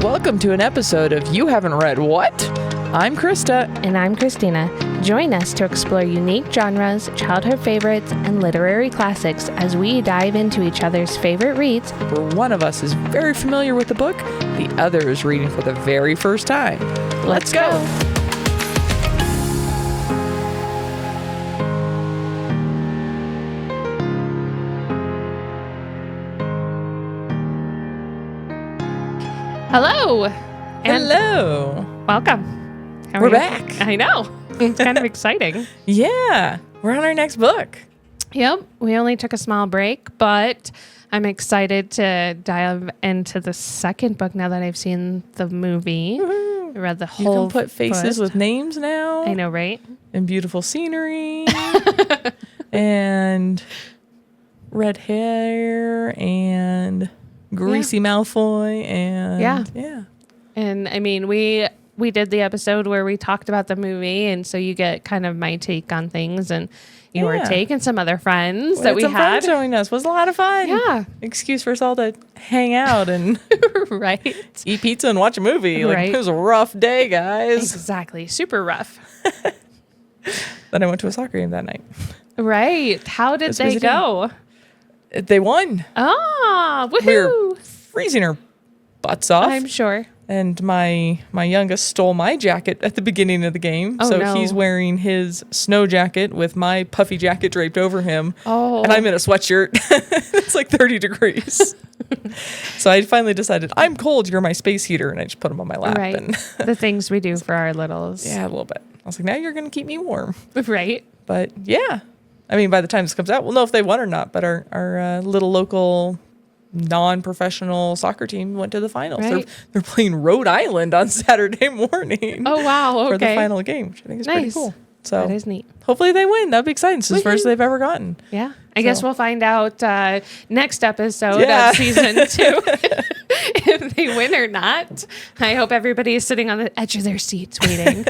Welcome to an episode of You Haven't Read What? I'm Krista. And I'm Christina. Join us to explore unique genres, childhood favorites, and literary classics as we dive into each other's favorite reads. Where one of us is very familiar with the book, the other is reading for the very first time. Let's go! Hello! Hello! Welcome. How are We're you? back. I know. It's kind of exciting. Yeah, we're on our next book. Yep. We only took a small break, but I'm excited to dive into the second book now that I've seen the movie. Woohoo. I read the You whole can put faces first. with names now. I know, right? And beautiful scenery. And red hair and greasy Malfoy and yeah. And I mean, we did the episode where we talked about the movie, and so you get kind of my take on things, and your Yeah. take and some other friends that had we some had. friends joining us. Was a lot of fun. Yeah. Excuse for us all to hang out and Right. eat pizza and watch a movie. Like, Right. it was a rough day, guys. Exactly. Super rough. Then I went to a soccer game that night. Right. How did was they busy day. go? They won. Ah, woohoo. We were freezing our butts off. I'm sure. And my youngest stole my jacket at the beginning of the game. Oh, so no. he's wearing his snow jacket with my puffy jacket draped over him. Oh. And I'm in a sweatshirt. It's like 30 degrees. So I finally decided, I'm cold, you're my space heater. And I just put him on my lap. Right. And The things we do for our littles. yeah, a little bit. I was like, now you're going to keep me warm. Right. But yeah, I mean, by the time this comes out, we'll know if they won or not. But our little local non-professional soccer team went to the finals. Right. They're playing Rhode Island on Saturday morning. Oh, wow. Okay. For the final game, which I think is pretty Nice. cool. So That is neat. hopefully they win. That'd be exciting. This is the first they've ever gotten. Yeah. I guess So- we'll find out next episode Yeah. of season 2 if they win or not. I hope everybody is sitting on the edge of their seats waiting.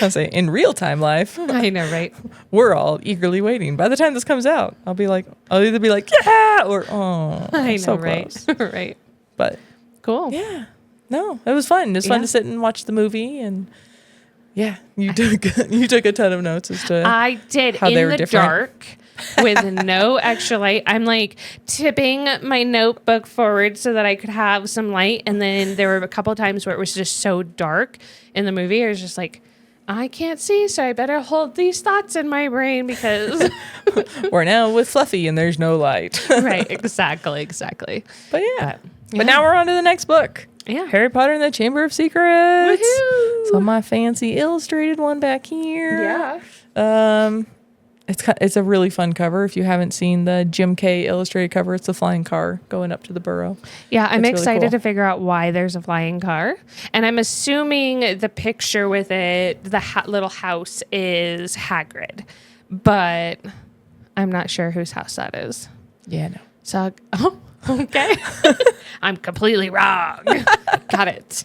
I'll say in real time life, I know, right? we're all eagerly waiting. By the time this comes out, I'll either be like, yeah, or oh, I know, so right? close. Right. But Cool. yeah, no, it was fun. It was fun Yeah. to sit and watch the movie, and yeah, you took a ton of notes as to I did how in they were the different. dark with no extra light. I'm like tipping my notebook forward so that I could have some light. And then there were a couple of times where it was just so dark in the movie. I was just like, I can't see, so I better hold these thoughts in my brain because We're now with Fluffy, and there's no light. right, exactly. But yeah. Yeah. But now we're on to the next book. Yeah. Harry Potter and the Chamber of Secrets. Woohoo! So my fancy illustrated one back here. It's a really fun cover. If you haven't seen the Jim K illustrated cover, it's the flying car going up to the burrow. Yeah, I'm It's really excited cool. to figure out why there's a flying car. And I'm assuming the picture with it, the little house is Hagrid. But I'm not sure whose house that is. Yeah, no. So, oh, okay. I'm completely wrong. Got it.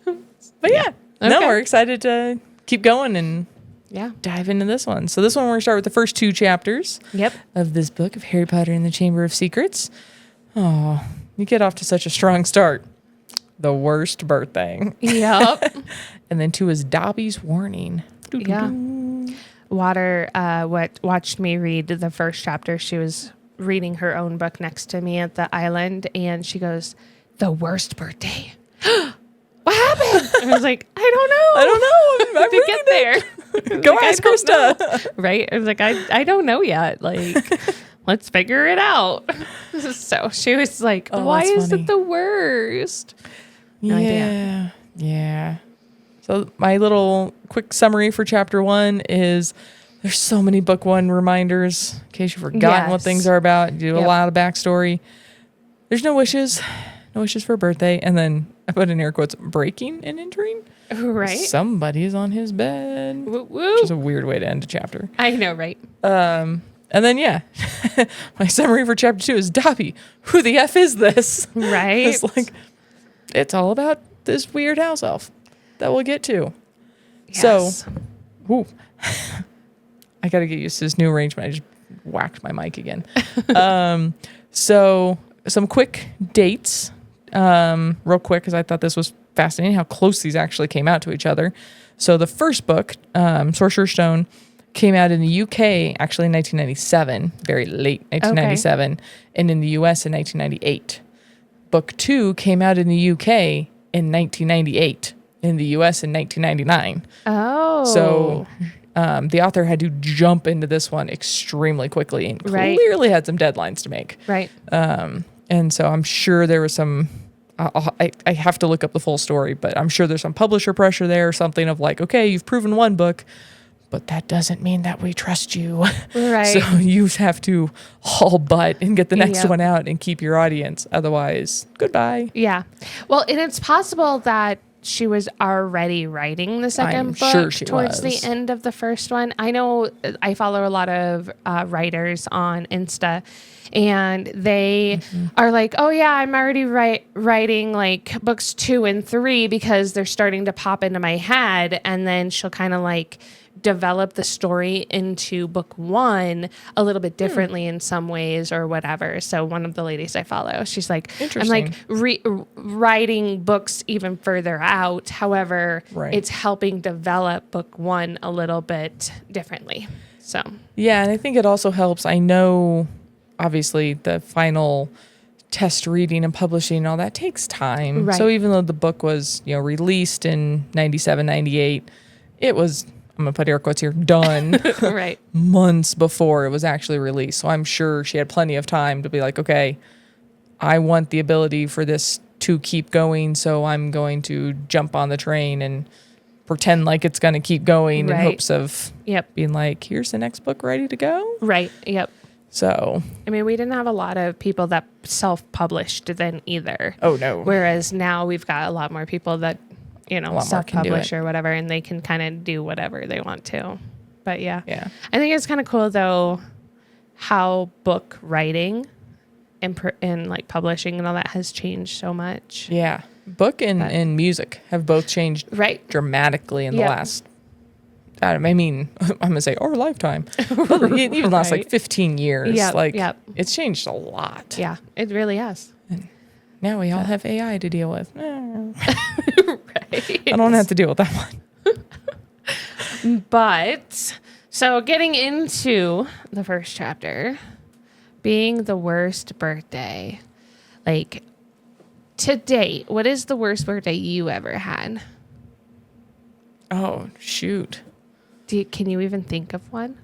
But yeah. No, Okay. we're excited to keep going and Yeah. dive into this one. So this one, we're going to start with the first 2 chapters Yep. of this book of Harry Potter and the Chamber of Secrets. Oh, you get off to such a strong start. The worst birthday. Yep. And then 2 is Dobby's warning. Yeah. Water watched me read the first chapter. She was reading her own book next to me at the island, and she goes, "The worst birthday." What happened? I was like, I don't know. I'm to get there. Go Like, ask I don't know. Krista. Right? I was like, I don't know yet. Like, let's figure it out. So she was like, Oh, why that's is funny. it the worst? No idea. Yeah. So my little quick summary for chapter 1 is there's so many book 1 reminders in case you've forgotten what Yes. things are about. You do a Yep. lot of backstory. There's no wishes for a birthday. And then I put in air quotes, breaking and entering. Right? Somebody's on his bed. Woo woo. Which is a weird way to end a chapter. I know, right? And then, yeah, my summary for chapter 2 is Dobby. Who the F is this? Right? It's like, it's all about this weird house elf that we'll get to. Yes. So, whew. I got to get used to this new arrangement. I just whacked my mic again. So some quick dates real quick because I thought this was fascinating how close these actually came out to each other. So the first book, Sorcerer's Stone, came out in the UK actually in 1997, very late 1997, and in the US in 1998. Book 2 came out in the UK in 1998, in the US in 1999. Oh. So the author had to jump into this one extremely quickly and clearly had some deadlines to make. Right. And so I'm sure there was some, I have to look up the full story, but I'm sure there's some publisher pressure there or something of like, okay, you've proven one book, but that doesn't mean that we trust you. Right. So you have to haul butt and get the next one out and keep your audience. Otherwise, goodbye. Yeah. Well, and it's possible that she was already writing the second book towards the end of the first one. I know I follow a lot of writers on Insta, and they are like, oh yeah, I'm already writing like books 2 and 3 because they're starting to pop into my head. And then she'll kind of like develop the story into book 1 a little bit differently in some ways or whatever. So one of the ladies I follow, she's like, I'm like writing books even further out. However, it's helping develop book 1 a little bit differently. So, yeah. And I think it also helps. I know obviously the final test reading and publishing and all that takes time. Right. So even though the book was, released in 97, 98, it was, I'm going to put air quotes here, done right. months before it was actually released. So I'm sure she had plenty of time to be like, okay, I want the ability for this to keep going. So I'm going to jump on the train and pretend like it's going to keep going in hopes of being like, here's the next book ready to go. Right. Yep. So, I mean, we didn't have a lot of people that self-published then either. Oh, no. Whereas now we've got a lot more people that, self-publish or whatever, and they can kind of do whatever they want to. But yeah. I think it's kind of cool though, how book writing and like publishing and all that has changed so much. Yeah. Book and music have both changed dramatically in the last, I mean, I'm going to say our lifetime. Even last like 15 years. It's changed a lot. Yeah, it really has. And now we all have AI to deal with. Right. I don't have to deal with that one. But, so getting into the first chapter, being the worst birthday. Like, to date, what is the worst birthday you ever had? Oh, shoot. Can you even think of one?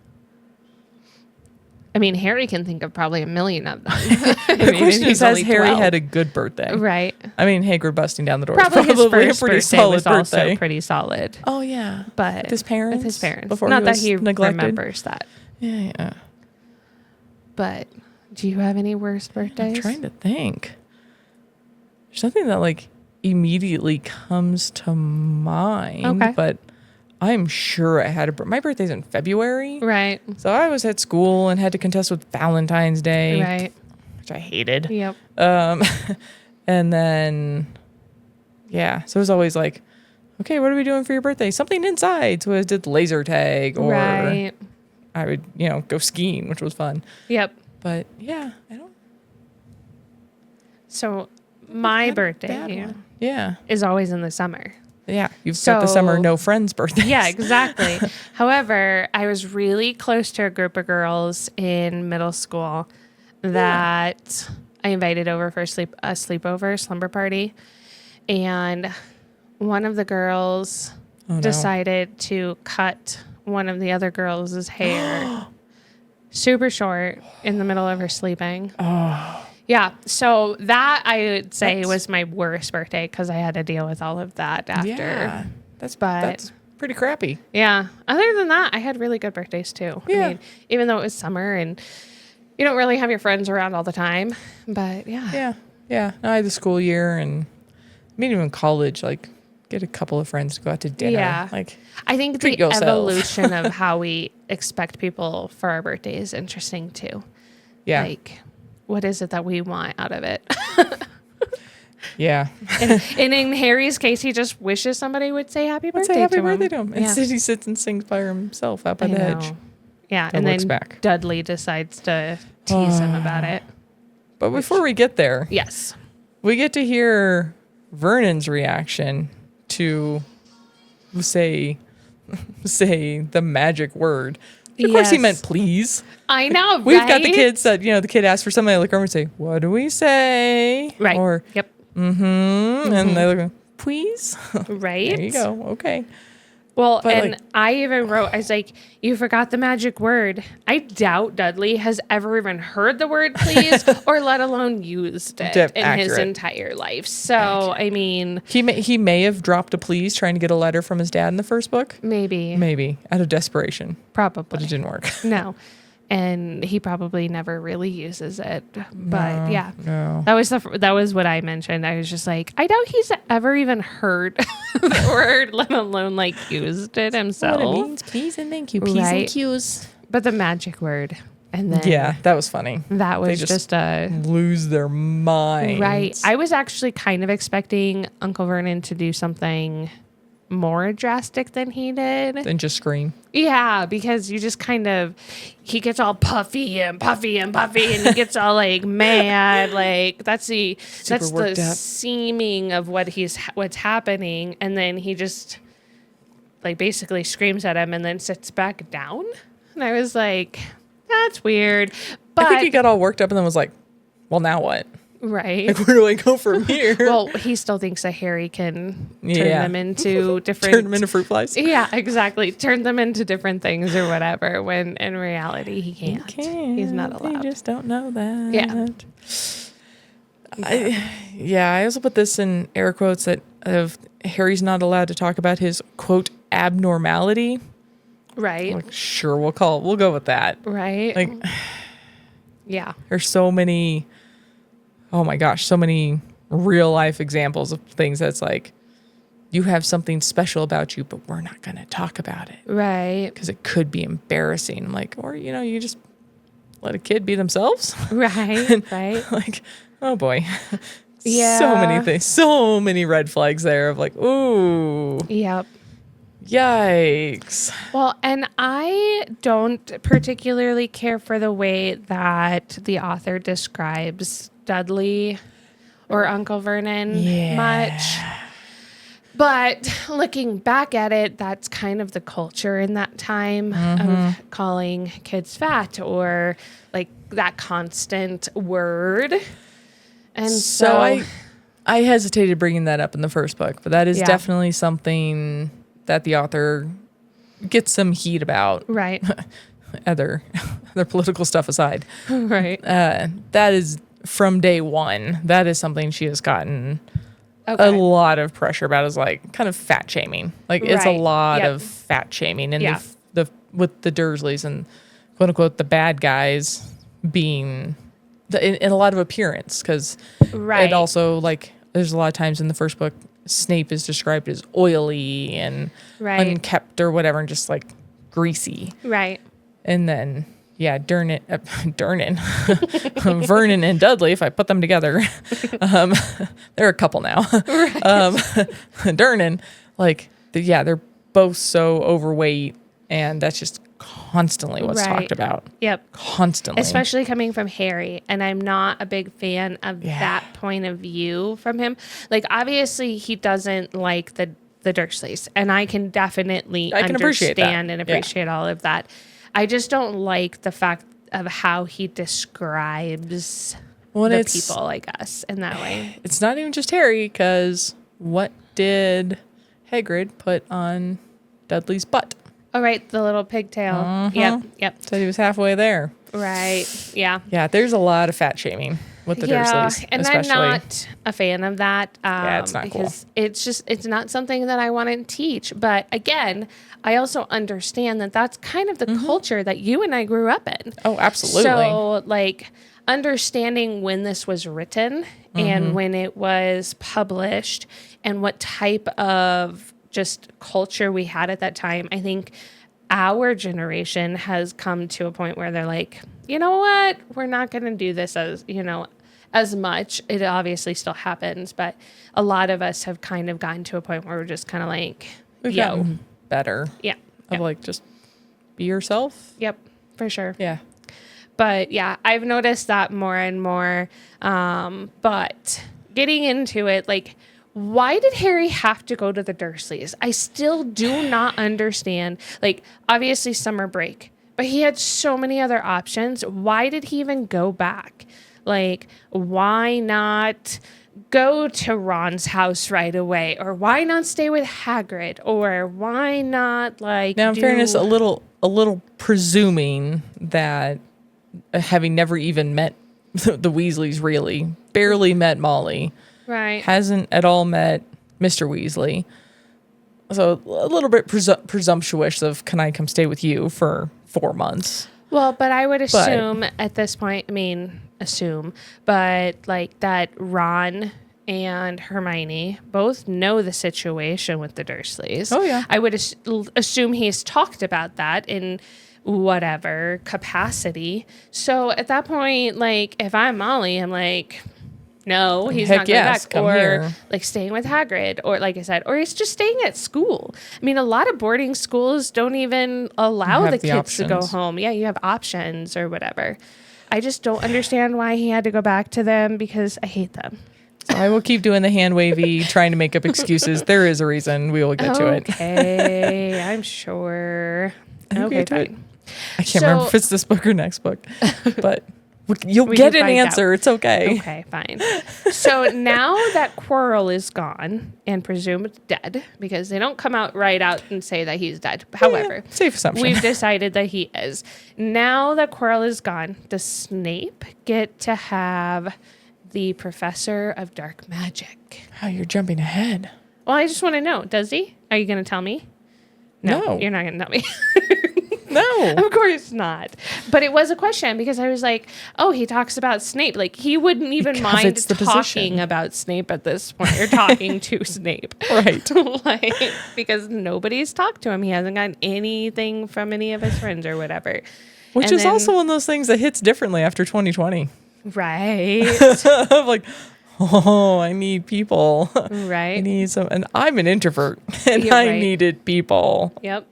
I mean, Harry can think of probably a million of them. The question is, has Harry had a good birthday? Right. I mean, Hager busting down the door. Probably his first a pretty birthday solid was birthday. Also pretty solid. Oh, yeah. But with his parents? With his parents. Before Not he that was he neglected. remembers that. Yeah. But do you have any worst birthdays? I'm trying to think. There's something that like immediately comes to mind, but I'm sure I had my birthday's in February. Right. So I was at school and had to contest with Valentine's Day. Right. Which I hated. Yep. And then, so it was always like, okay, what are we doing for your birthday? Something inside. So I did laser tag or I would, go skiing, which was fun. Yep. But yeah, I don't. So my birthday is always in the summer. Yeah, you've got the summer no friends birthday. Yeah, exactly. However, I was really close to a group of girls in middle school that I invited over for a sleepover, slumber party. And one of the girls decided to cut one of the other girls' hair super short in the middle of her sleeping. Oh. Yeah, so that I would say was my worst birthday because I had to deal with all of that after. Yeah, that's pretty crappy. Yeah. Other than that, I had really good birthdays too. Yeah. I mean, even though it was summer and you don't really have your friends around all the time, but yeah. Yeah. I had the school year and even college, like get a couple of friends to go out to dinner. Yeah. Like I think the yourself. evolution of how we expect people for our birthday is interesting too. Yeah. Like, what is it that we want out of it? Yeah. And in Harry's case, he just wishes somebody would say happy birthday to him. Happy birthday to him. Instead, he sits and sings by himself out by the hedge. Yeah. And then Dudley decides to tease him about it. But before we get there. Yes. we get to hear Vernon's reaction to say the magic word. Of course, he Yes. meant please. I know, We've got the right? kids that, the kid asks for something, they look over and say, what do we say? Right. Or, Yep. and they look, please. Right. There you go. Okay. Well, But, and like- I even wrote, I was like, you forgot the magic word. I doubt Dudley has ever even heard the word please or let alone used it in his Accurate. entire life. So, I mean, He may have dropped a please trying to get a letter from his dad in the first book. maybe, Out of desperation. probably. But it didn't work. No. And he probably never really uses it. But yeah. No. That was what I mentioned. I was just like, I doubt he's ever even heard the word, let alone like used it himself. What it means, please and thank you. P's Right. and Q's. But the magic word. And then Yeah, that was funny. that They was just just a lose their minds. right. I was actually kind of expecting Uncle Vernon to do something more drastic than he did. And just scream. Yeah, because you just kind of he gets all puffy and puffy and puffy and he gets all like mad. Like that's worked the up. seeming of what's happening, and then he just like basically screams at him and then sits back down. And I was like, that's weird. But I think he got all worked up and then was like, well, now what? right. Like, where do I go from here? Well, he still thinks that Harry can turn Yeah. them into different. Turn them into fruit flies. Yeah, exactly. Turn them into different things or whatever. When in reality, he can't. He's not allowed. They just don't know that. Yeah. I also put this in air quotes that of Harry's not allowed to talk about his quote abnormality. Right. Like, sure, we'll go with that. Right. Like, yeah. there's so many, oh my gosh, so many real life examples of things that's like, you have something special about you, but we're not going to talk about it Right. because it could be embarrassing. I'm like, or, you just let a kid be themselves. Right. Right. Like, oh boy. Yeah. So many things, so many red flags there of like, ooh, Yep. yikes. Well, and I don't particularly care for the way that the author describes Dudley or Uncle Vernon much. But looking back at it, that's kind of the culture in that time of calling kids fat or like that constant word. And so I hesitated bringing that up in the first book, but that is Yeah. definitely something that the author gets some heat about. right. Other political stuff aside, Right. that is from day one. That is something she has gotten a Okay. lot of pressure about. Is like kind of fat shaming. Like it's a Right. lot Yep. of fat shaming, and Yeah. the with the Dursleys and quote unquote the bad guys being in a lot of appearance because Right. it also like there's a lot of times in the first book Snape is described as oily and Right. unkept or whatever and just like greasy. Right. And then, Vernon and Dudley, if I put them together, they're a couple now. Durnan, they're both so overweight, and that's just constantly what's Right. talked about. Yep. Constantly. Especially coming from Harry. And I'm not a big fan of Yeah. that point of view from him. Like, obviously, he doesn't like the Dursleys. And I can definitely I can appreciate that. understand and appreciate all of that. I just don't like the fact of how he describes Well, the it's- people like us in that way. It's not even just Harry, because what did Hagrid put on Dudley's butt? Oh, right. The little pigtail. Yep. Yep. Said he was halfway there. Right. Yeah. Yeah, there's a lot of fat shaming with the Dursleys, and especially. I'm not a fan of that. It's not cool. because it's not something that I want to teach. But again, I also understand that that's kind of the culture that you and I grew up in. Oh, absolutely. So, like, understanding when this was written and when it was published and what type of just culture we had at that time, I think our generation has come to a point where they're like, you know what? We're not going to do this as much. It obviously still happens, but a lot of us have kind of gotten to a point where we're just kind of like, We've yo, gotten better. yeah. Of Yep. like, just be yourself. Yep, for sure. Yeah. But yeah, I've noticed that more and more. But getting into it, like, why did Harry have to go to the Dursleys? I still do not understand. Like, obviously summer break, but he had so many other options. Why did he even go back? Like, why not go to Ron's house right away? Or why not stay with Hagrid? Or why not, like, Now, in fairness, a little presuming that having never even met the Weasleys, really, barely met Molly, right, hasn't at all met Mr. Weasley. So a little bit presumptuous of, can I come stay with you for 4 months? well, but I would assume at this point, but like that Ron and Hermione both know the situation with the Dursleys. Oh, yeah. I would assume he's talked about that in whatever capacity. So at that point, like, if I'm Molly, I'm like, no, he's Heck not going yes, back. come Or here. like staying with Hagrid, or like I said, or he's just staying at school. I mean, a lot of boarding schools don't even allow Have the the kids to go options. home. Yeah, you have options or whatever. I just don't understand why he had to go back to them, because I hate them. So I will keep doing the hand wavy, trying to make up excuses. There is a reason. We will get to it. Okay, I'm sure. We'll Okay, get to it. fine. I can't remember if it's this book or next book, but you'll We get can an find answer. out. It's okay. Okay, fine. So now that Quirrell is gone and presumed dead, because they don't come out and say that he's dead. However, Safe assumption. we've decided that he is. Now that Quirrell is gone, does Snape get to have the Professor of Dark Magic? Oh, you're jumping ahead. Well, I just want to know. Does he? Are you going to tell me? No. You're not going to tell me. No. Of course not. But it was a question, because I was like, oh, he talks about Snape. Like, he wouldn't even Because mind it's the talking position. about Snape at this point, or talking to Snape. Right. Like, because nobody's talked to him. He hasn't gotten anything from any of his friends or whatever. Which And is then- also one of those things that hits differently after 2020. Right. I'm like, oh, I need people. I Right. need some, and I'm an introvert, and You're I right. needed people. Yep.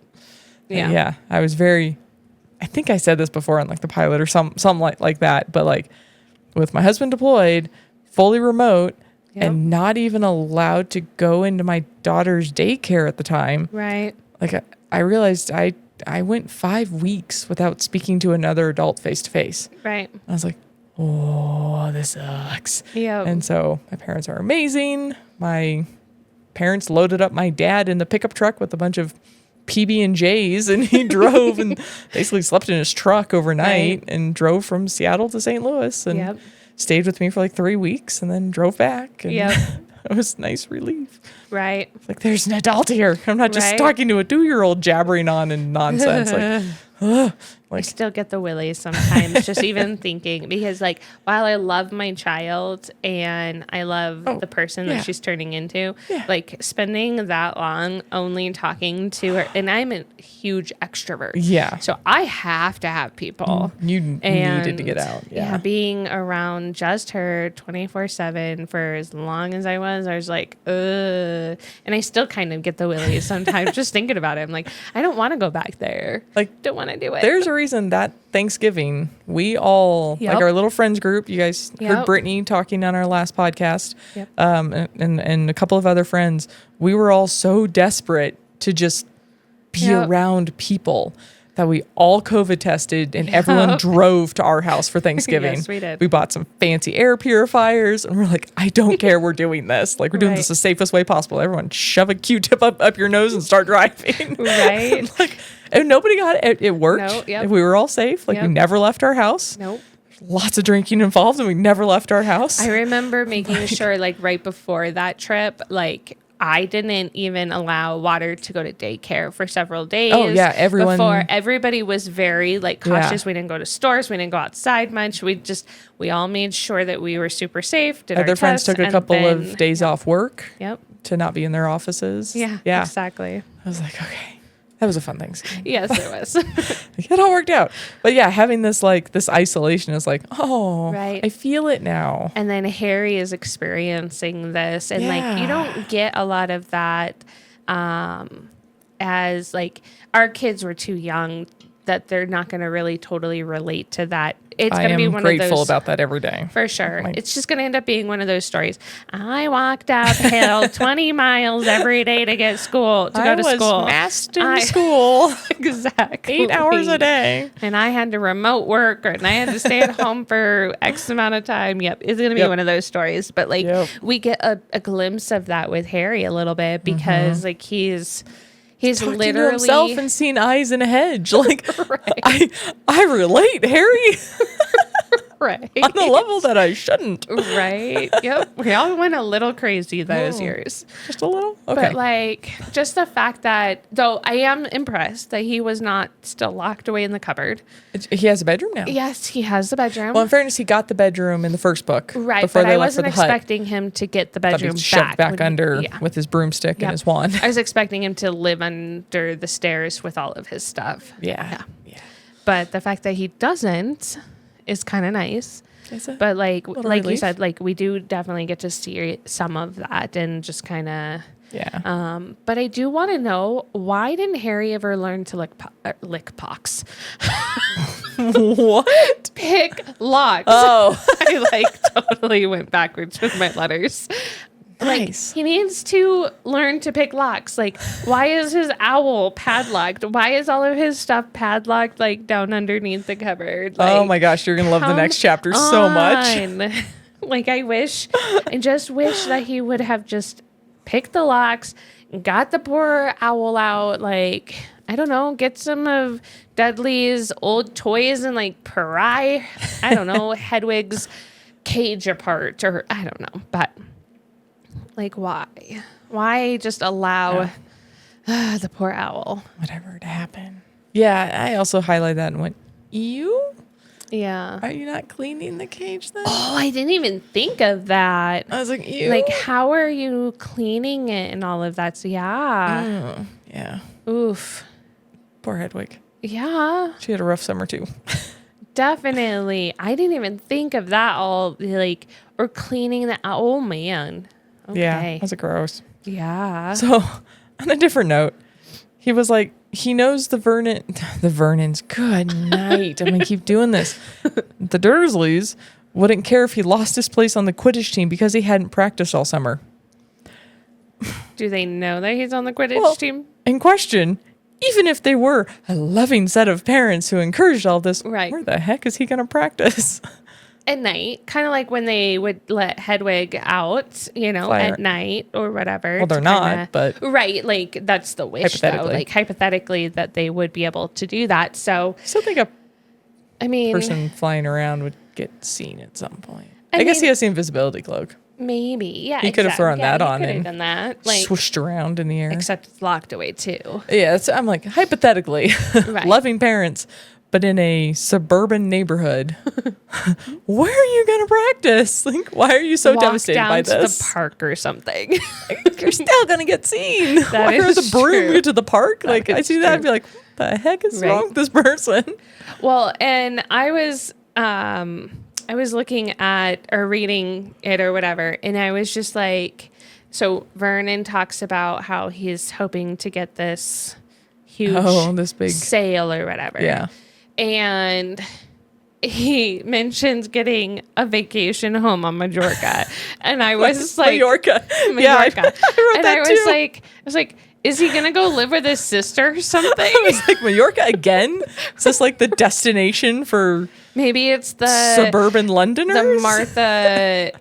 Yeah. Yeah. I was very, I think I said this before on like the pilot or something like that, but like with my husband deployed, fully remote, Yep. and not even allowed to go into my daughter's daycare at the time. Right. Like I realized I went 5 weeks without speaking to another adult face to face. Right. I was like, oh, this sucks. Yep. And so my parents are amazing. My parents loaded up my dad in the pickup truck with a bunch of PB&Js, and he drove and basically slept in his truck overnight Right. and drove from Seattle to St. Louis and Yep. stayed with me for like 3 weeks and then drove back. And Yep. it was nice relief. Right. Like, there's an adult here. I'm not just Right. talking to a 2-year-old jabbering on and nonsense. Like, ugh. I Like, still get the willies sometimes, just even thinking, because like, while I love my child and I love the person yeah. that she's turning into, Yeah. like spending that long only talking to her, and I'm a huge extrovert. yeah. So I have to have people. You And needed to get out. Yeah. being around just her 24/7 for as long as I was like, ugh. And I still kind of get the willies sometimes just thinking about it. I'm like, I don't want to go back there. Like, Don't want to do it. there's a reason that Thanksgiving, we all, Yep. like our little friends group, you guys heard Yep. Brittany talking on our last podcast, Yep. and a couple of other friends, we were all so desperate to just be Yep. around people that we all COVID tested, and everyone drove to our house for Thanksgiving. Yes, we did. We bought some fancy air purifiers, and we're like, I don't care, we're doing this. Like, we're doing Right. this the safest way possible. Everyone shove a Q-tip up your nose and start driving. Right. Like, and nobody got it. It worked. No, yep. We were all safe. Like, we Yep. never left our house. Nope. Lots of drinking involved, and we never left our house. I remember making sure, like, right before that trip, like, I didn't even allow Water to go to daycare for several days. Oh, yeah, everyone- Before everybody was very like cautious. Yeah. We didn't go to stores. We didn't go outside much. We all made sure that we were super safe. Did Other our friends tests, took a and couple then- of days off work Yep. to not be in their offices. Yeah. Yeah. Exactly. I was like, okay, that was a fun Thanksgiving. Yes, it was. It all worked out. But yeah, having this isolation is like, oh, Right. I feel it now. And then Harry is experiencing this, and like you Yeah. don't get a lot of that as like our kids were too young that they're not going to really totally relate to that. It's I going to be am one grateful of those about that every day. for sure. It's just going to end up being one of those stories. I walked uphill 20 miles every day to go to school. I was masked in school Exactly. 8 hours a day. And I had to remote work and I had to stay at home for X amount of time. Yep. It's going to be one of those stories. But like we get a glimpse of that with Harry a little bit because like he's Talking literally to himself and seeing eyes in a hedge. Like I relate, Harry. right On a level that I shouldn't. Right. Yep. We all went a little crazy those years. Just a little? Okay. But like just the fact that though I am impressed that he was not still locked away in the cupboard. He has a bedroom now. Yes, he has the bedroom. Well, in fairness, he got the bedroom in the first book. Right. Before But they I left for wasn't the hut. expecting him to get the bedroom He'd shoved back when under with his broomstick and his wand. I was expecting him to live under the stairs with all of his stuff. Yeah. But the fact that he doesn't is kind of nice. But like you said, like we do definitely get to see some of that and just kind of but I do want to know, why didn't Harry ever learn to lick pox? What? Pick locks. Oh, I like totally went backwards with my letters. nice. Like, he needs to learn to pick locks. Like, why is his owl padlocked? Why is all of his stuff padlocked, like, down underneath the cupboard? Like, Oh my gosh, you're going to love the next chapter so much. Like, I just wish that he would have just picked the locks, got the poor owl out, like, I don't know, get some of Dudley's old toys and, like, pry, I don't know, Hedwig's cage apart, or I don't know, but... Like, why? Why just allow the poor owl? Whatever to happen. Yeah, I also highlighted that and went, you? Yeah. Are you not cleaning the cage then? Oh, I didn't even think of that. I was like, you? Like, how are you cleaning it and all of that? So, yeah. Yeah. Oof. Poor Hedwig. Yeah. She had a rough summer too. Definitely. I didn't even think of that all, like, or cleaning the owl. Oh, man. Okay. Yeah, that's gross. Yeah. So, on a different note, he was like, he knows the Vernons, good night. I'm going to keep doing this. The Dursleys wouldn't care if he lost his place on the Quidditch team because he hadn't practiced all summer. Do they know that he's on the Quidditch team? In question, even if they were a loving set of parents who encouraged all this, where the heck is he going to practice? At night, kind of like when they would let Hedwig out, you know, at night or whatever. Well, they're not, but... Right, like, that's the wish, though. Like, hypothetically, that they would be able to do that, so... I still think I mean... person flying around would get seen at some point. I guess he has the invisibility cloak. Maybe, yeah. He could have thrown that on and done that. Like, swooshed around in the air. Except it's locked away, too. Yeah, I'm like, hypothetically, loving parents... But in a suburban neighborhood, where are you going to practice? Like, why are you so devastated by this? Walk down to the park or something. You're still going to get seen. That Where is the broom true. you to the park? Like, I see that, I'd be like, what the heck is wrong with this person? Well, and I was looking at or reading it or whatever, and I was just like, so Vernon talks about how he's hoping to get this huge this big sale or whatever. Yeah. And he mentions getting a vacation home on Majorca. And I was like... Majorca. Yeah, I wrote that too. I was like, is he going to go live with his sister or something? I was like, Majorca again? Is this like the destination for... Maybe it's the... suburban Londoners? The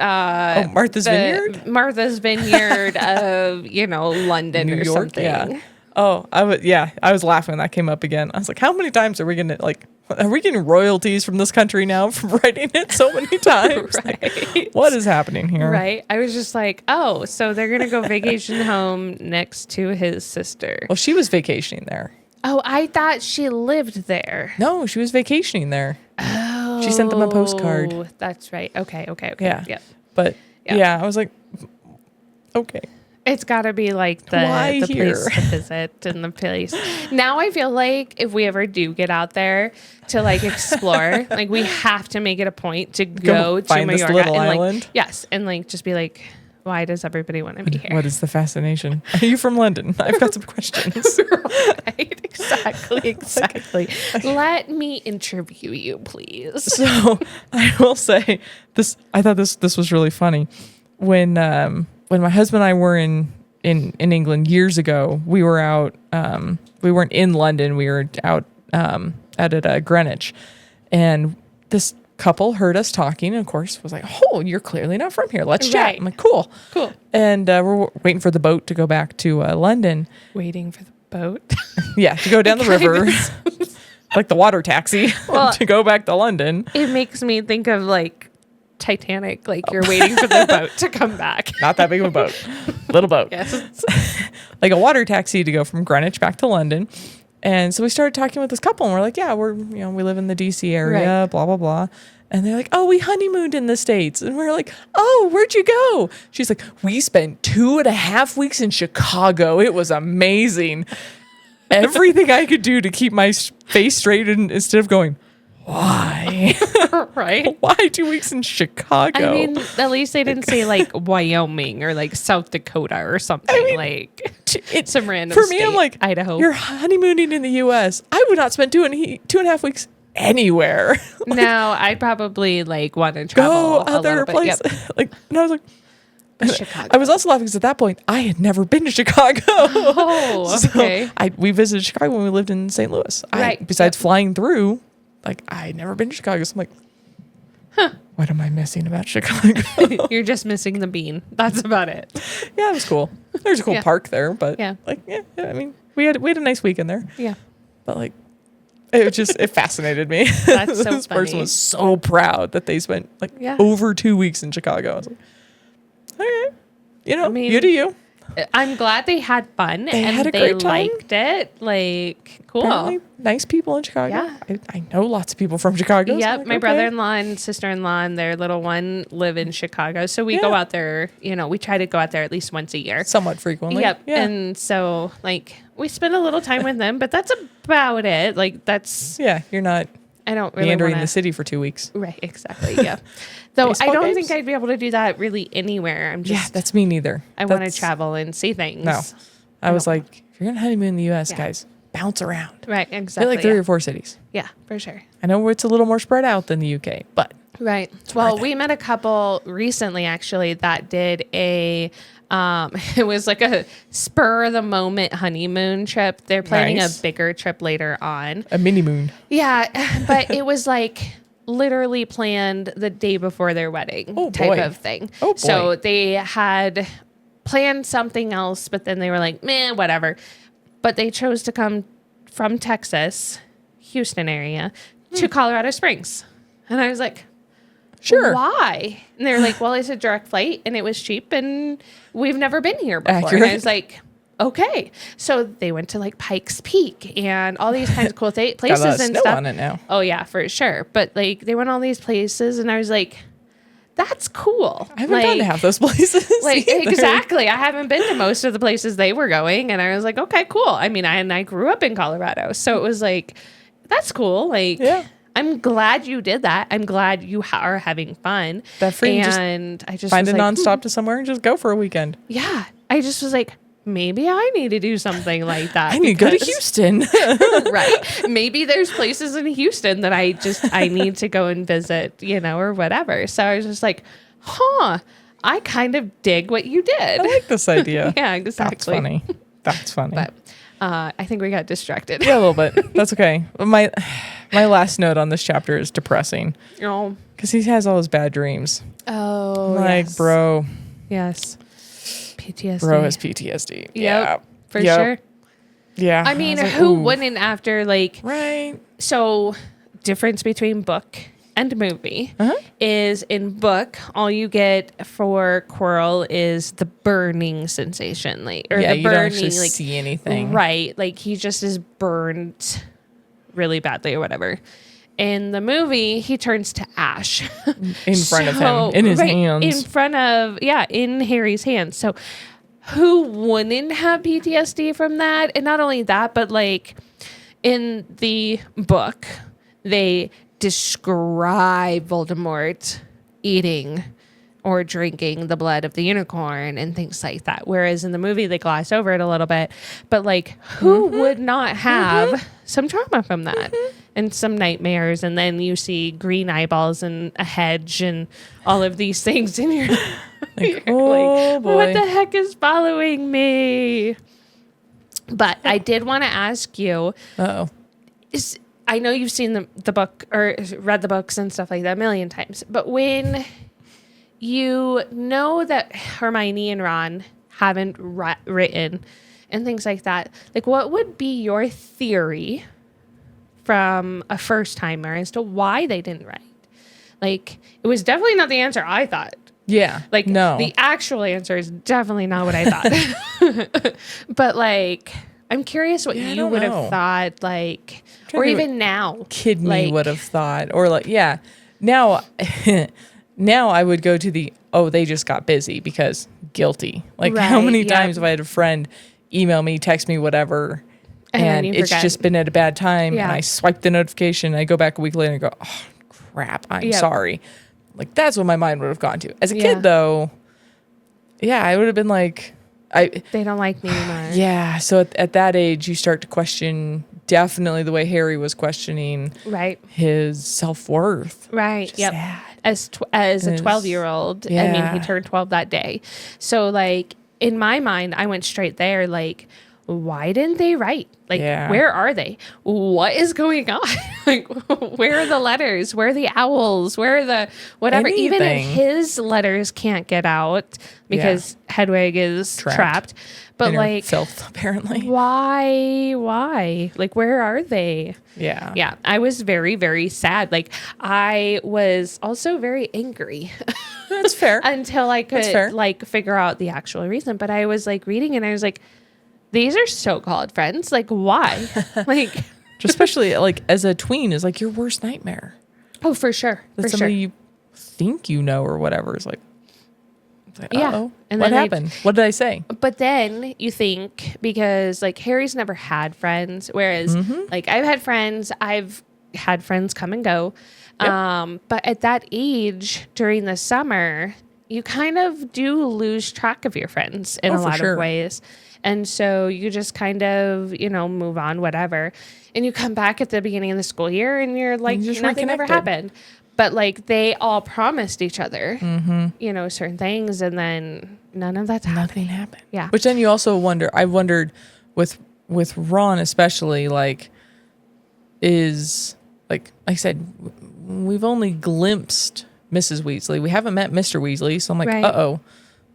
Martha's Vineyard? Martha's Vineyard of, London New or York, something. Yeah. Oh, I was laughing when that came up again. I was like, how many times are we going to, like, are we getting royalties from this country now from writing it so many times? Right. Like, what is happening here? Right. I was just like, oh, so they're going to go vacation home next to his sister. Well, she was vacationing there. Oh, I thought she lived there. No, she was vacationing there. Oh. She sent them a postcard. That's right. Okay. Yeah. Yep. But, yeah, I was like, okay. It's got to be like the place to visit and the place. Now I feel like if we ever do get out there to like explore, like we have to make it a point to go to find Majorca this little and island. like, yes, and like just be like, Why does everybody want to be here? What is the fascination? Are you from London? I've got some questions. Right? Exactly. Let me interview you, please. So I will say this. I thought this was really funny. When my husband and I were in England years ago, we were out. We weren't in London. We were out at Greenwich, and this couple heard us talking and of course was like, oh, you're clearly not from here, let's chat. Right. I'm like, cool. And we're waiting for the boat to go back to London. Waiting for the boat. Yeah, to go down the river, like the water taxi, to go back to London. It makes me think of like Titanic, like you're waiting for the boat to come back. Not that big of a boat, little boat. Yes. Like a water taxi to go from Greenwich back to London. And so we started talking with this couple, and we're like, yeah, we live in the DC area, right. blah, blah, blah. And they're like, oh, we honeymooned in the States. And we're like, oh, where'd you go? She's like, we spent 2.5 weeks in Chicago. It was amazing. Everything I could do to keep my face straight instead of going, why? Right? Why 2 weeks in Chicago? I mean, at least they didn't say like Wyoming or like South Dakota or something. I mean, like it's some random for me, state, I'm like, Idaho. You're honeymooning in the U.S. I would not spend 2.5 weeks anywhere. Like, no, I'd probably like want to travel go a other little bit. places. Yep. Like, and I was like, Chicago. I was also laughing because at that point I had never been to Chicago. Oh, okay. So we visited Chicago when we lived in St. Louis. Right. Besides flying through, like I had never been to Chicago. So I'm like, what am I missing about Chicago? You're just missing the bean. That's about it. Yeah, it was cool. There's a cool park there, but yeah, I mean, we had a nice weekend there. Yeah. But like, it fascinated me. That's so This funny. person was so proud that they spent like over 2 weeks in Chicago. I was like, okay, I mean, you do you. I'm glad they had fun and they liked it. Like, cool. Apparently, nice people in Chicago. Yeah. I know lots of people from Chicago. Yep. So like, my brother-in-law and sister-in-law and their little one live in Chicago. So we go out there, we try to go out there at least once a year. Somewhat frequently. Yep. Yeah. And so like we spend a little time with them, but that's about it. Like that's. Yeah. You're not I don't really meandering the city for 2 weeks. Right. Exactly. Yeah. Though Baseball I don't games? think I'd be able to do that really anywhere. I'm just. Yeah, that's me neither. I want to travel and see things. No. I was like, if you're going to honeymoon in the U.S., Yeah. guys, bounce around. Right. Exactly. Hit like 3 or 4 cities. Yeah, for sure. I know it's a little more spread out than the UK, but. Right. Well, we met a couple recently, actually, that did a. It was like a spur of the moment honeymoon trip. They're planning a bigger trip later on. A mini moon. Yeah, but it was like literally planned the day before their wedding type of thing. Oh, boy. So they had planned something else, but then they were like, meh, whatever. But they chose to come from Texas, Houston area, to Colorado Springs. And I was like, sure. Why? And they were like, well, it's a direct flight and it was cheap and we've never been here before. Accurate. And I was like, okay. So they went to like Pikes Peak and all these kinds of cool places Got a lot of and snow stuff. on it now. Oh yeah, for sure. But like they went all these places and I was like, that's cool. I haven't gone to half those places. Like either. exactly. I haven't been to most of the places they were going. And I was like, okay, cool. I mean, I grew up in Colorado. So it was like, that's cool. Like, yeah. I'm glad you did that. I'm glad you are having fun. That free and I just find was a like, nonstop to somewhere and just go for a weekend. Yeah. I just was like, maybe I need to do something like that. I need to go to Houston. Right. Maybe there's places in Houston that I need to go and visit, or whatever. So I was just like, I kind of dig what you did. I like this idea. Yeah, exactly. That's funny. But I think we got distracted. Yeah, a little bit. That's okay. My last note on this chapter is depressing. Oh. Because he has all his bad dreams. Oh, like, yes. bro. Yes. PTSD. Bro has PTSD. Yep, Yeah. for sure. Yeah. I mean, was like, who ooh. wouldn't after like... Right. So, difference between book and movie is in book, all you get for Quirrell is the burning sensation, like, or the you burning, don't actually like, see anything. right? Like he just is burned really badly or whatever. In the movie, he turns to ash In front of him, in his hands. in front of in Harry's hands. So, who wouldn't have PTSD from that? And not only that, but like in the book, they describe Voldemort eating or drinking the blood of the unicorn and things like that. Whereas in the movie, they gloss over it a little bit. But like, who would not have some trauma from that and some nightmares? And then you see green eyeballs and a hedge and all of these things. And you're like, oh boy. what the heck is following me? But I did want to ask you, I know you've seen the book or read the books and stuff like that a million times, but when you know that Hermione and Ron haven't written and things like that, like what would be your theory from a first timer as to why they didn't write? Like, it was definitely not the answer I thought. Yeah. Like, no. The actual answer is definitely not what I thought. But, like, I'm curious what you would have thought, like, or even now. Kid me would have thought. Or, like, yeah. Now, now I would go to they just got busy because guilty. Like, how many times have I had a friend email me, text me, whatever, and it's just been at a bad time, and I swipe the notification, and I go back a week later and go, oh, crap, I'm sorry. Like, that's what my mind would have gone to. As a kid, though, I would have been like, they don't like me anymore. Yeah. So at that age, you start to question definitely the way Harry was questioning his self-worth. Right. Yep. Sad. As a 12-year-old, I mean, he turned 12 that day. So, like, in my mind, I went straight there, like, why didn't they write? Like, where are they? What is going on? Like, where are the letters? Where are the owls? Where are the whatever? Anything. Even if his letters can't get out because Hedwig is trapped. But like filth, apparently. Why? Like, where are they? Yeah. Yeah. I was very, very sad. Like, I was also very angry. That's fair. Until I could like figure out the actual reason. But I was like reading and I was like, these are so-called friends. Like, why? Like, especially like as a tween is like your worst nightmare. Oh, for sure. That somebody you think you know or whatever is like, uh-oh. And what happened? What did I say? But then you think, because like Harry's never had friends, whereas like I've had friends come and go. Yep. But at that age during the summer, you kind of do lose track of your friends in a lot of ways. And so you just kind of, move on, whatever. And you come back at the beginning of the school year and you're like, nothing ever happened. But like they all promised each other, certain things. And then none of that's happening. Nothing happened. Yeah. Which then you also wonder, I wondered with Ron especially, like, is, like I said, we've only glimpsed Mrs. Weasley. We haven't met Mr. Weasley. So I'm like, uh-oh.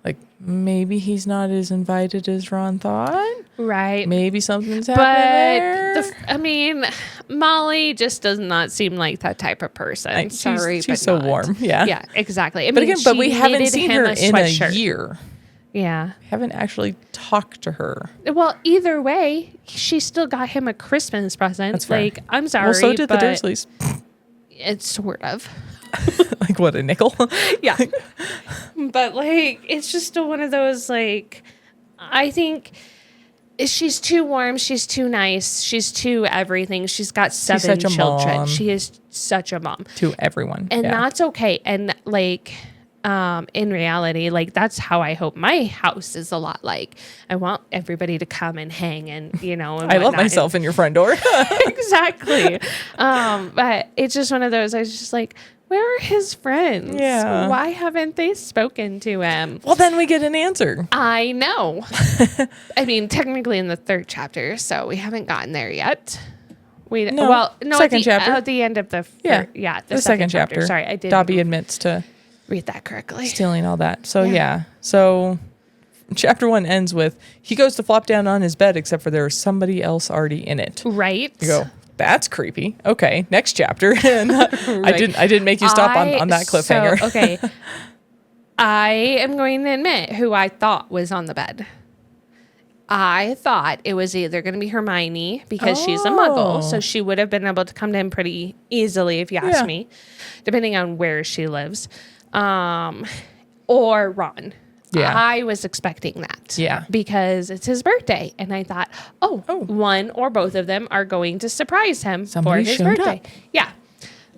Like, maybe he's not as invited as Ron thought. Right. Maybe something's happening there. Molly just does not seem like that type of person. She's so warm. Yeah. Yeah, exactly. But we haven't seen her in a year. Yeah. Haven't actually talked to her. Well, either way, she still got him a Christmas present. That's fair. Like, I'm sorry. Well, so did the Dursleys. It's sort of. Like, what, a nickel? Yeah. But, like, it's just still one of those, like, I think she's too warm. She's too nice. She's too everything. She's got 7 children. Mom. She is such a mom. To everyone. And that's okay. And, like, in reality, like, that's how I hope my house is a lot like. I want everybody to come and hang and, and I love myself in your front door. Exactly. But it's just one of those, I was just like, where are his friends? Yeah. Why haven't they spoken to him? Well, then we get an answer. I know. I mean, technically in the 3rd chapter, so we haven't gotten there yet. Second chapter. At the end of the the second chapter. Sorry, I did. Dobby admits to read that correctly. Stealing all that. So So chapter 1 ends with he goes to flop down on his bed except for there's somebody else already in it. Right. You go, that's creepy. Okay, next chapter. And I didn't make you stop on that cliffhanger. So, okay. I am going to admit who I thought was on the bed. I thought it was either going to be Hermione because she's a muggle, so she would have been able to come to him pretty easily if you ask me, depending on where she lives, or Ron. Yeah. I was expecting that. Yeah. Because it's his birthday. And I thought, one or both of them are going to surprise him for his birthday. Yeah.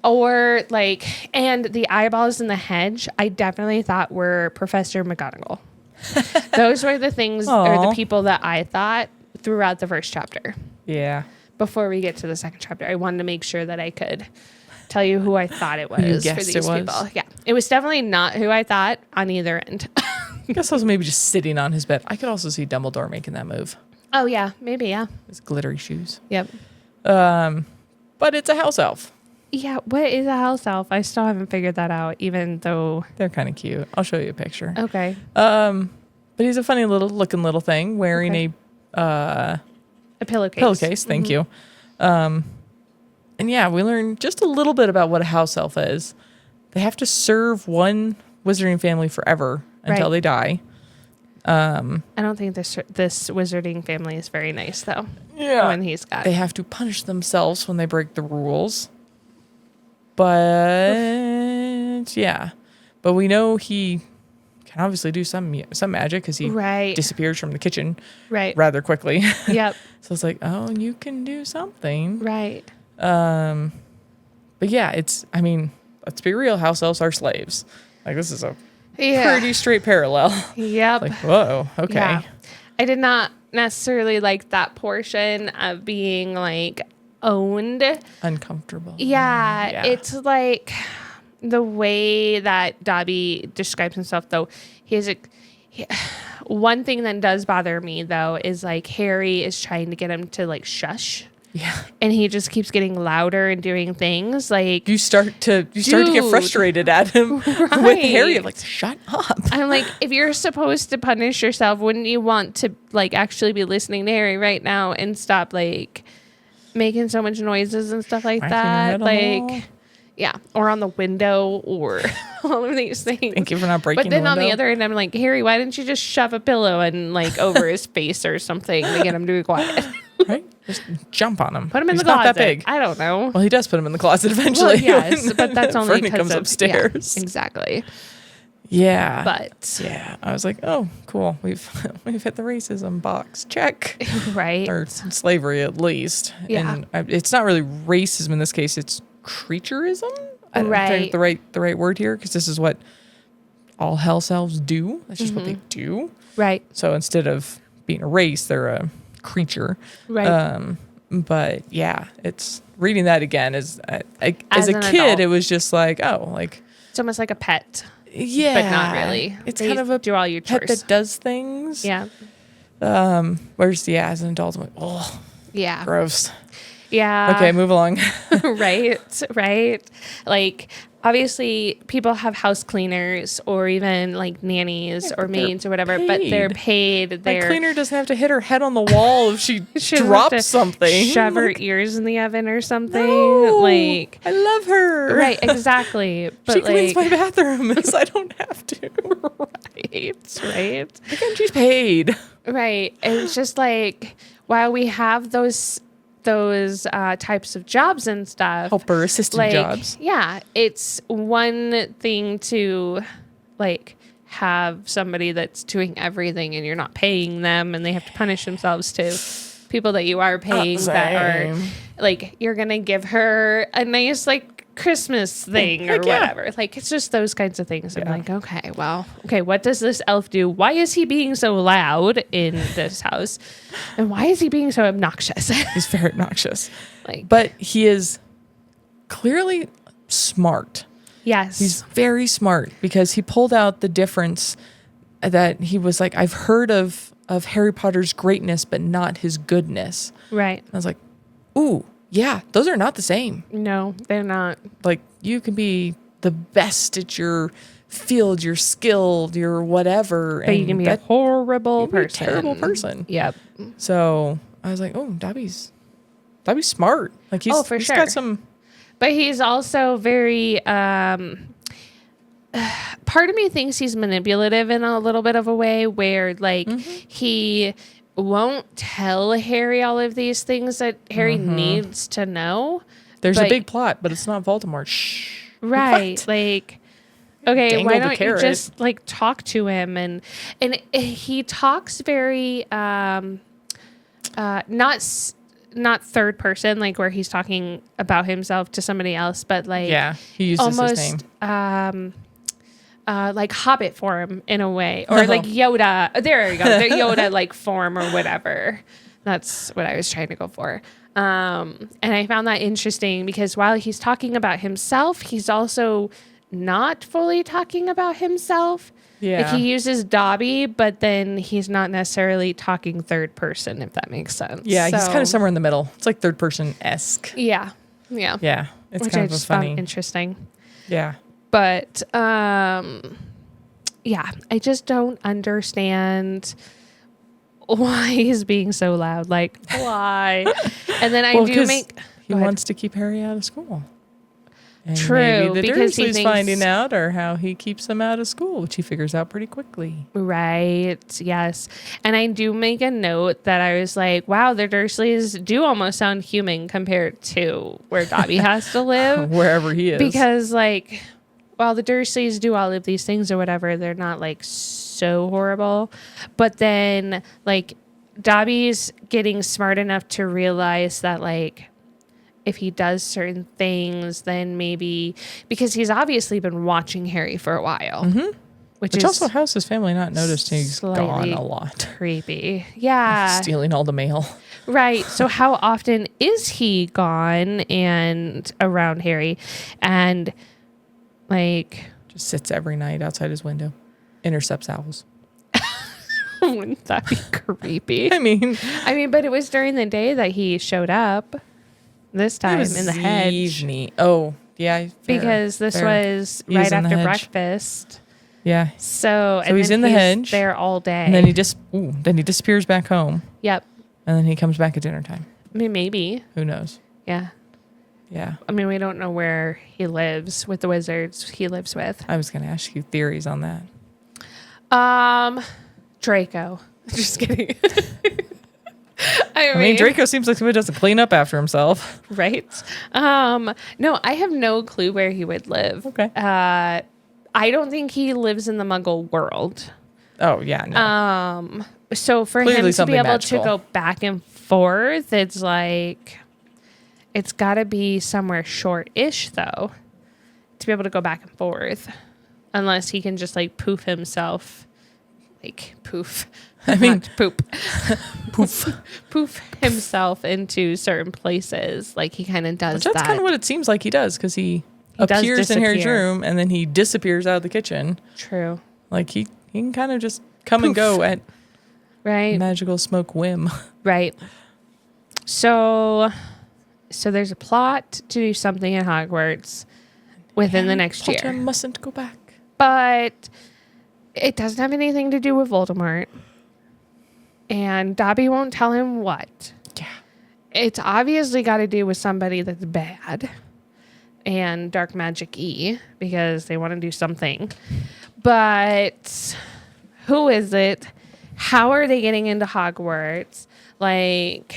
Or like, and the eyeballs in the hedge, I definitely thought were Professor McGonagall. Those were the things, or the people that I thought throughout the first chapter. Yeah. Before we get to the second chapter, I wanted to make sure that I could tell you who I thought it was for these people. Yeah. It was definitely not who I thought on either end. I guess I was maybe just sitting on his bed. I could also see Dumbledore making that move. Oh, yeah. Maybe, yeah. His glittery shoes. Yep. But it's a house elf. Yeah. What is a house elf? I still haven't figured that out, even though... They're kind of cute. I'll show you a picture. Okay. But he's a funny looking little thing wearing a pillowcase. Pillowcase, thank you. And yeah, we learned just a little bit about what a house elf is. They have to serve one wizarding family forever until they die. I don't think this wizarding family is very nice, though. Yeah. When he's got... They have to punish themselves when they break the rules. But yeah. But we know he can obviously do some magic because he disappears from the kitchen rather quickly. Yep. So it's like, oh, you can do something. Right. But yeah, let's be real, house elves are slaves. Like, this is a pretty straight parallel. Yep. Like, whoa, okay. Yeah. I did not necessarily like that portion of being like owned. Uncomfortable. Yeah. It's like the way that Dobby describes himself, though. One thing that does bother me, though, is like Harry is trying to get him to like shush. Yeah. And he just keeps getting louder and doing things like you start to get frustrated at him with Harry. Like, shut up. I'm like, if you're supposed to punish yourself, wouldn't you want to like actually be listening to Harry right now and stop like making so much noises and stuff like that? Like, yeah, or on the window or all of these things. Thank you for not breaking. But then the on window. the other end, I'm like, Harry, why didn't you just shove a pillow and like over his face or something to get him to be quiet? Right? Just jump on him. Put him in He's the closet. Not that big. I don't know. Well, he does put him in the closet eventually. Well, yes, but that's only because comes upstairs. Yeah, exactly. Yeah. But yeah, I was like, oh, cool. We've hit the racism box. Check. Right. Or slavery at least. Yeah. And it's not really racism in this case. It's creaturism. I don't think the right word here, because this is what all house elves do. That's just what they do. Right. So instead of being a race, they're a creature. Right. But yeah, it's reading that again as a kid, adult, it was just like, oh, like it's almost like a pet. Yeah, but not really. It's kind of a do all your pet chores that does things. Yeah. Whereas as an adult, I'm like, oh, yeah, gross. Yeah. Okay, move along. Right. Like, obviously, people have house cleaners or even like nannies or maids or whatever, but they're paid. My cleaner doesn't have to hit her head on the wall if she drops something. Shove her ears in the oven or something. No, like, I love her. Right, exactly. But she cleans my bathroom, so I don't have to. Right. Again, she's paid. Right. And it's just like, while we have those types of jobs and stuff, helper assistant jobs. Yeah, it's one thing to like have somebody that's doing everything and you're not paying them and they have to punish themselves to people that you are paying that are like, you're gonna give her a nice like Christmas thing or whatever. Like, it's just those kinds of things. I'm like, okay, what does this elf do? Why is he being so loud in this house? And why is he being so obnoxious? He's very obnoxious. Like, but he is clearly smart. Yes. He's very smart because he pulled out the difference that he was like, I've heard of Harry Potter's greatness, but not his goodness. Right. And I was like, ooh, yeah, those are not the same. No, they're not. Like, you can be the best at your field, you're skilled, you're whatever. But you can be a horrible person. A terrible person. Yep. So I was like, oh, Dobby's smart. Like, he's sure. got some. But he's also very, part of me thinks he's manipulative in a little bit of a way where, like, he won't tell Harry all of these things that Harry needs to know. There's a big plot, but it's not Voldemort. Shh. Right. What? like, okay, Dangle why the don't carrot. you just like talk to him? And he talks very, not not third person, like where he's talking about himself to somebody else, but like he uses his name. Almost like Hobbit form in a way, or like Yoda. There you go, the Yoda like form or whatever. That's what I was trying to go for. And I found that interesting because while he's talking about himself, he's also not fully talking about himself. Yeah. Like he uses Dobby, but then he's not necessarily talking third person, if that makes sense. Yeah, he's So, kind of somewhere in the middle. It's like third person-esque. Yeah. Yeah, it's Which kind I of just funny. found interesting. Yeah. But yeah, I just don't understand why he's being so loud. Like, why? And then Well, I do 'cause make... He Go ahead. wants to keep Harry out of school. And True, maybe the because he Dursleys thinks- finding out or how he keeps them out of school, which he figures out pretty quickly. Right. Yes. And I do make a note that I was like, wow, the Dursleys do almost sound human compared to where Dobby has to live. Wherever he is. Because, like, while the Dursleys do all of these things or whatever, they're not, like, so horrible. But then, like, Dobby's getting smart enough to realize that, like, if he does certain things, then maybe... Because he's obviously been watching Harry for a while. Mm-hmm. Which Which is also has his family not noticed he's gone slightly a lot. creepy. Yeah. Stealing all the mail. Right. So how often is he gone and around Harry? And like... Just sits every night outside his window. Intercepts owls. Wouldn't that be creepy? I mean, but it was during the day that he showed up this time in the hedge. Evening. Oh, yeah. Fair, Because this fair. was He was right in the after hedge. breakfast. Yeah. So and he's then in the hedge, there all day. And then he then he disappears back home. Yep. And then he comes back at dinner time. I mean, maybe. Who knows? Yeah. Yeah. I mean, we don't know where he lives with the wizards he lives with. I was going to ask you theories on that. Draco. Just kidding. I mean, Draco seems like somebody doesn't clean up after himself. Right? No, I have no clue where he would live. Okay. I don't think he lives in the Muggle world. Oh, yeah. No. So for Clearly him to be something able magical. to go back and forth, it's like, it's got to be somewhere short-ish, though, to be able to go back and forth. Unless he can just, like, poof himself. Like, poof. I mean, Not poop. poof. Poof himself into certain places. Like, he kind of does Which that's that. kind of what it seems like he does, because he He does appears in Harry's disappear. room and then he disappears out of the kitchen. True. Like, he can kind of just come and go at Right. magical smoke whim. Right. So there's a plot to do something at Hogwarts within the next Potter year. mustn't go back. But it doesn't have anything to do with Voldemort. And Dobby won't tell him what. Yeah. It's obviously got to do with somebody that's bad and dark magic-y because they want to do something. But who is it? How are they getting into Hogwarts? Like,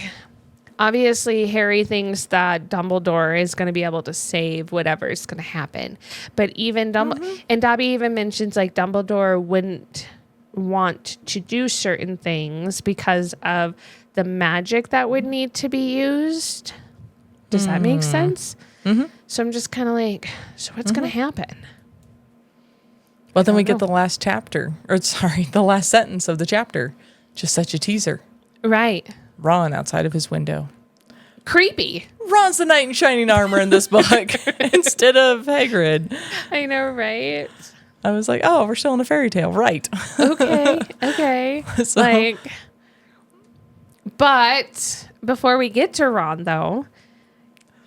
obviously, Harry thinks that Dumbledore is going to be able to save whatever is going to happen. But even and Dobby even mentions, like, Dumbledore wouldn't want to do certain things because of the magic that would need to be used. Does that make sense? Mm-hmm. So I'm just kind of like, so what's going to happen? Well, then we don't get the last chapter, or sorry, the last sentence of the chapter. Just such a teaser. Right. Ron outside of his window. Creepy. Ron's the knight in shining armor in this book instead of Hagrid. I know, right? I was like, oh, we're still in a fairy tale. Right. Okay. Okay. So- Like, but before we get to Ron, though,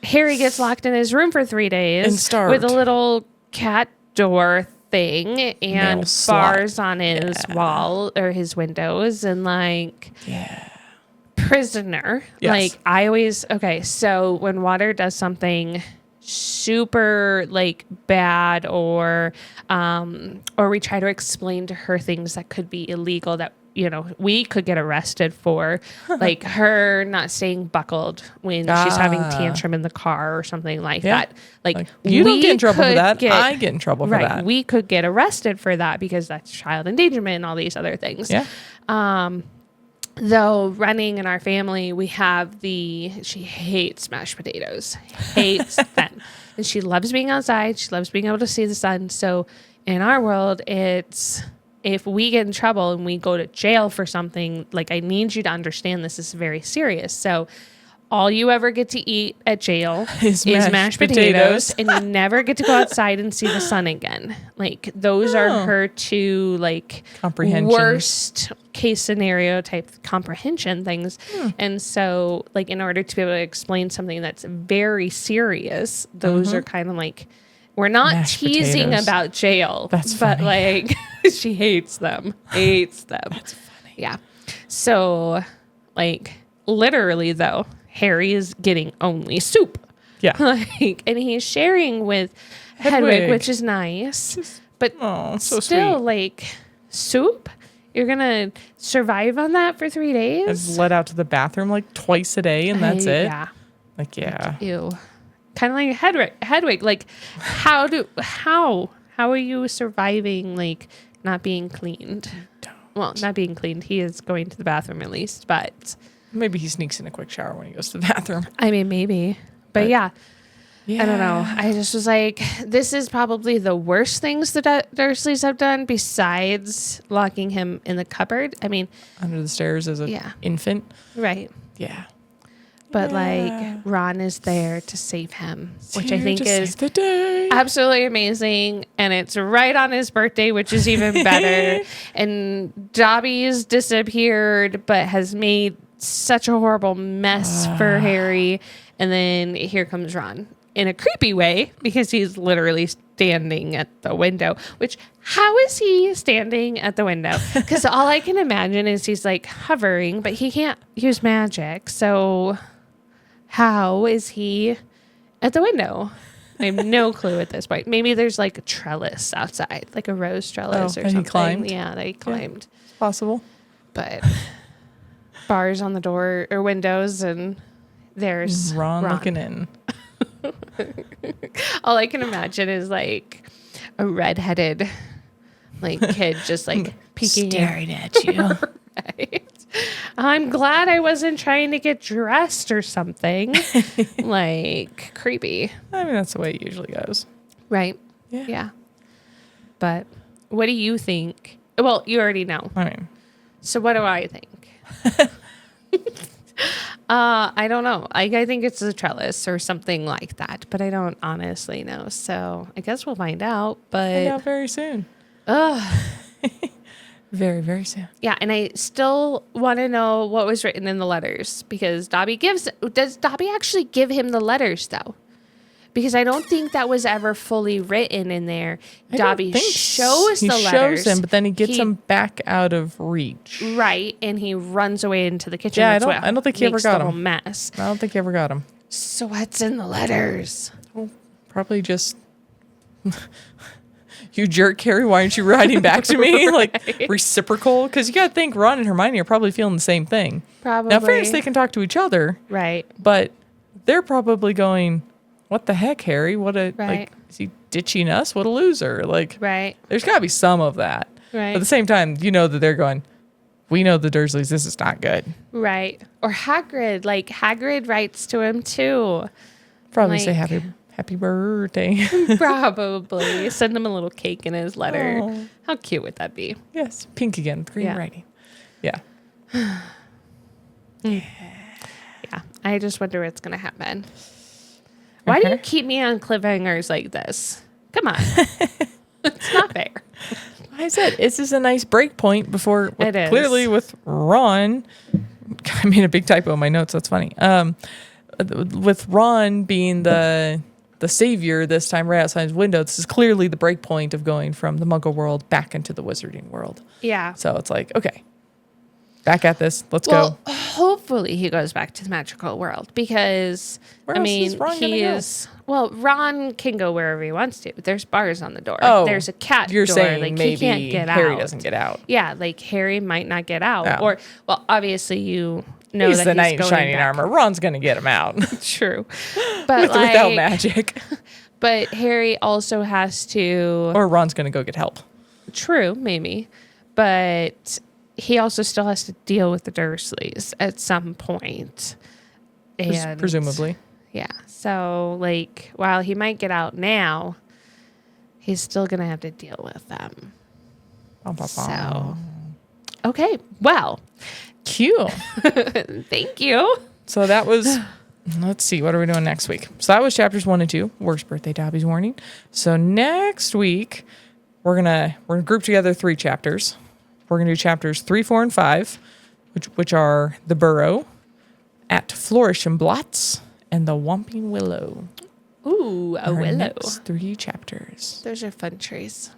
Harry gets locked in his room for 3 days And starved. with a little cat door thing and Nail slot. bars on his wall or his windows and like Yeah. prisoner. Yes. Like I always so when Water does something super like bad or we try to explain to her things that could be illegal that we could get arrested for, like her not staying buckled when she's having tantrum in the car or something like Yeah. that. Like You don't we get in trouble for could that. I get in trouble for right, that. we could get arrested for that because that's child endangerment and all these other things. Yeah. though running in our family, we have she hates mashed potatoes, hates them. And she loves being outside. She loves being able to see the sun. So in our world, it's if we get in trouble and we go to jail for something, like I need you to understand this is very serious. So all you ever get to eat at jail is mashed potatoes and you never get to go outside and see the sun again. Like those are her two like worst case scenario type comprehension things. And so like in order to be able to explain something that's very serious, those are kind of like, we're not mashed teasing potatoes. About jail, but funny. Like she hates them. That's funny. Yeah. So like literally though, Harry is getting only soup. Yeah. Like, and he's sharing with Hedwig, which is nice. But so still, sweet. like, soup? You're going to survive on that for 3 days? I've let out to the bathroom like twice a day and that's it. Yeah. Like, yeah. Like, ew. Kind of like Hedwig. Like, how are you surviving, like, not being cleaned? Well, not being cleaned. He is going to the bathroom at least, but... Maybe he sneaks in a quick shower when he goes to the bathroom. I mean, maybe. But yeah, I don't know. I just was like, this is probably the worst things that Dursleys have done besides locking him in the cupboard. I mean... Under the stairs as an infant. Right. Yeah. But like, Ron is there to save him, which I think is the day. Absolutely amazing. And it's right on his birthday, which is even better. And Dobby's disappeared, but has made... such a horrible mess for Harry. And then here comes Ron in a creepy way because he's literally standing at the window, which how is he standing at the window? Because all I can imagine is he's like hovering, but he can't use magic. So how is he at the window? I have no clue at this point. Maybe there's like a trellis outside, like a rose trellis or something. He climbed? Yeah, that he climbed. Yeah, it's possible. But... bars on the door or windows and there's Ron looking in. All I can imagine is like a redheaded like kid just like peeking staring at you. Right. I'm glad I wasn't trying to get dressed or something. Like creepy. I mean that's the way it usually goes. Right. Yeah. But what do you think? Well, you already know. I mean. So what do I think? I don't know. I think it's a trellis or something like that, but I don't honestly know. So I guess we'll find out. But find out very soon. Very, very soon. Yeah, and I still want to know what was written in the letters because does Dobby actually give him the letters though? Because I don't think that was ever fully written in there. Dobby shows the letters. He shows him, but then he gets them back out of reach. Right, and he runs away into the kitchen. Yeah, I don't think he ever got him. Mess. I don't think he ever got him. So what's in the letters? Well, probably just... You jerk, Harry, why aren't you writing back to me? Like, reciprocal? Because you got to think Ron and Hermione are probably feeling the same thing. Probably. Now, fairness, they can talk to each other. Right. But they're probably going... What the heck, Harry? Like, is he ditching us? What a loser. Like, there's got to be some of that. Right. But at the same time, you know that they're going, we know the Dursleys, this is not good. Right. Or Hagrid. Like, Hagrid writes to him, too. Probably say happy birthday. Probably. Send him a little cake in his letter. Oh. How cute would that be? Yes. Pink again. Green writing. Yeah. Yeah. I just wonder what's going to happen. Why do you keep me on cliffhangers like this? Come on. It's not fair. I said, this is a nice break point before, it is. Clearly with Ron, I made a big typo in my notes. That's funny. With Ron being the savior this time right outside his window, this is clearly the break point of going from the Muggle world back into the Wizarding world. Yeah. So it's like, okay, back at this. Let's go. Hopefully he goes back to the magical world because Ron can go wherever he wants to. There's bars on the door. Oh, there's a cat you're door. saying like maybe he can't get Harry out. doesn't get out. Yeah, like Harry might not get out. Oh. Or obviously you know he's that the he's knight in going shining back. armor. Ron's gonna get him out. True. But without magic. But Harry also has to or Ron's gonna go get help. True, maybe. But he also still has to deal with the Dursleys at some point. And Presumably. yeah. So, like, while he might get out now, he's still going to have to deal with them. So, okay. Well, cute. Thank you. So that was, let's see, what are we doing next week? So that was chapters 1 and 2, Worst Birthday Dobby's Warning. So next week, we're gonna group together 3 chapters. We're gonna do chapters 3, 4, and 5, which are the Burrow, At Florishenblatz, and the Whomping Willow. Ooh, a willow. Next 3 chapters. Those are fun trees.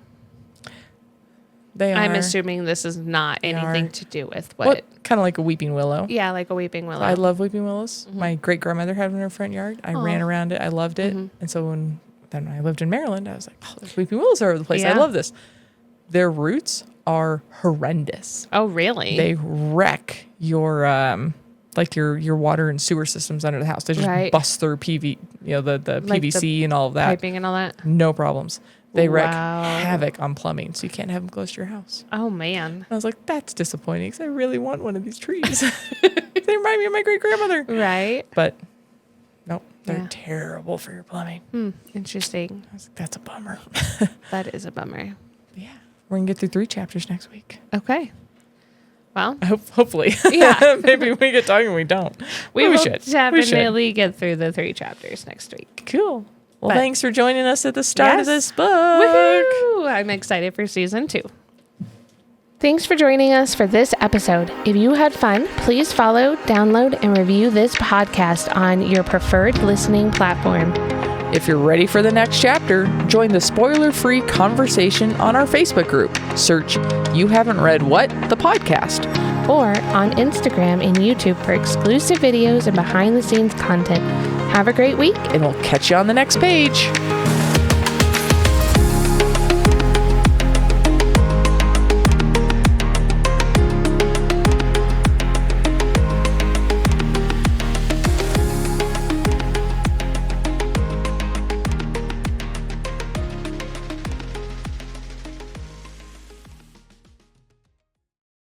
They are. I'm assuming this is not anything to do with what. Kind of like a weeping willow. Yeah, like a weeping willow. I love weeping willows. Mm-hmm. My great grandmother had one in her front yard. I ran around it. I loved it. Mm-hmm. And so when I lived in Maryland, I was like, oh, there's weeping willows all over the place. Yeah. I love this. Their roots are horrendous. Oh, really? They wreck your your water and sewer systems under the house. They just bust through the like PVC and all of that. Piping and all that. No problems. They wreak havoc on plumbing, so you can't have them close to your house. Oh, man. And I was like, that's disappointing because I really want one of these trees. They remind me of my great-grandmother. Right. But, nope, they're terrible for your plumbing. Interesting. I was like, that's a bummer. That is a bummer. Yeah. We're going to get through 3 chapters next week. Okay. Well. Hopefully. Yeah. Maybe we get talking, we don't. We should definitely get through the 3 chapters next week. Cool. Well, thanks for joining us at the start of this book. Woohoo! I'm excited for season 2. Thanks for joining us for this episode. If you had fun, please follow, download, and review this podcast on your preferred listening platform. If you're ready for the next chapter, join the spoiler-free conversation on our Facebook group. Search You Haven't Read What? The podcast. Or on Instagram and YouTube for exclusive videos and behind-the-scenes content. Have a great week. And we'll catch you on the next page.